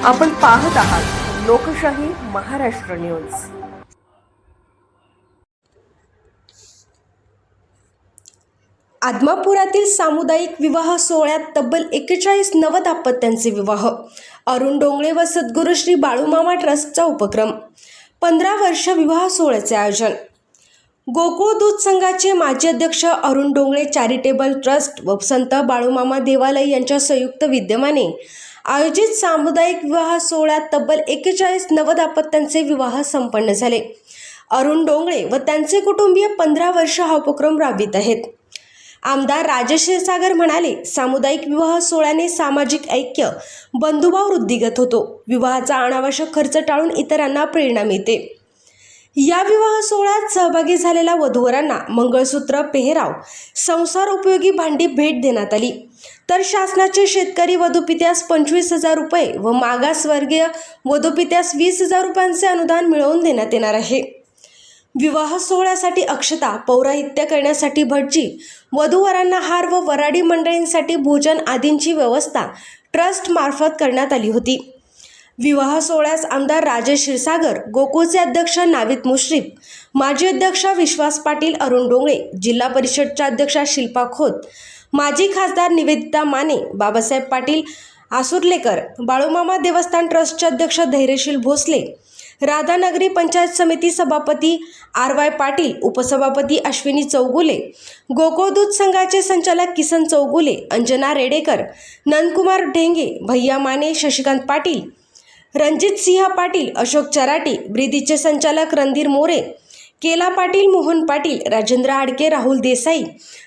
आपण पाहत आहात लोकशाही महाराष्ट्र न्यूज। आदमापुरातील सामुदायिक विवाह सोहळ्यात तब्बल 41 नवदाम्पत्यांचे विवाह। अरुण डोंगळे व सद्गुरू श्री बाळूमामा ट्रस्टचा उपक्रम। 15 वर्ष विवाह सोहळ्याचे आयोजन। गोकुळ दूध संघाचे माजी अध्यक्ष अरुण डोंगळे चॅरिटेबल ट्रस्ट व संत बाळूमामा देवालय यांच्या संयुक्त विद्यमाने आयोजित सामुदायिक विवाह सोहळ्यात तब्बल 41 नवदाम्पत्यांचे विवाह संपन्न झाले। अरुण डोंगळे व त्यांचे कुटुंबीय 15 वर्ष हा उपक्रम राबवित आहेत। आमदार राजेश क्षीरसागर म्हणाले, सामुदायिक विवाह सोहळ्याने सामाजिक ऐक्य, बंधुभाव वृद्धिंगत होतो। विवाहाचा अनावश्यक खर्च टाळून इतरांना प्रेरणा मिळते। या विवाह सोहळ्यात सहभागी झालेल्या वधूवरांना मंगळसूत्र, पेहराव, संसार उपयोगी भांडी भेट देण्यात आली। तर शासनाचे शेतकरी वधूपित्यास 25,000 रुपये व मागासवर्गीय वधूपित्यास 20,000 रुपयांचे अनुदान मिळवून देण्यात येणार आहे। विवाह सोहळ्यासाठी अक्षता, पौराहित्य करण्यासाठी भटजी, वधूवरांना हार व वराडी मंडळींसाठी भोजन आदींची व्यवस्था ट्रस्ट मार्फत करण्यात आली होती। विवाह सोहळ्यास आमदार राजेश क्षीरसागर, गोकुळचे अध्यक्ष नाविद मुश्रीफ, माजी अध्यक्ष विश्वास पाटील, अरुण डोंगळे, जिल्हा परिषदच्या अध्यक्षा शिल्पा खोत, माजी खासदार निवेदिता माने, बाबासाहेब पाटील आसुर्लेकर, बाळूमामा देवस्थान ट्रस्टचे अध्यक्ष धैर्यशील भोसले, राधानगरी पंचायत समिती सभापती RY पाटील, उपसभापती अश्विनी चौगुले, गोकुळ दूध संघाचे संचालक किसन चौगुले, अंजना रेडेकर, नंदकुमार ढेंगे, भैया माने, शशिकांत पाटील, रणजित सिंह पाटील, अशोक चराटी, ब्रिदीचे संचालक रणधीर मोरे, केला पाटील, मोहन पाटील, राजेंद्र आडके, राहुल देसाई,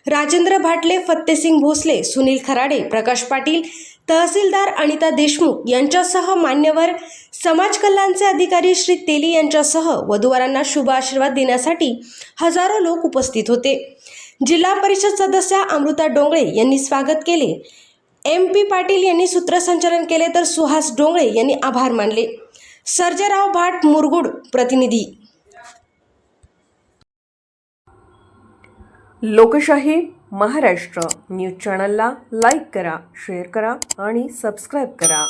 राजेंद्र भाटले, फत्तेसिंग भोसले, सुनील खराडे, प्रकाश पाटील, तहसीलदार अनिता देशमुख यांच्यासह मान्यवर समाज कल्याणचे अधिकारी श्री तेली यांच्यासह वधूवरांना शुभ आशीर्वाद देण्यासाठी हजारो लोक उपस्थित होते। जिल्हा परिषद सदस्या अमृता डोंगळे यांनी स्वागत केले। MP पाटील यांनी सूत्रसंचालन केले तर सुहास डोंगळे यांनी आभार मानले। सर्जेराव भाट, मुरगुड प्रतिनिधी। लोकशाही महाराष्ट्र न्यूज चॅनलला लाईक करा, शेअर करा आणि सबस्क्राईब करा।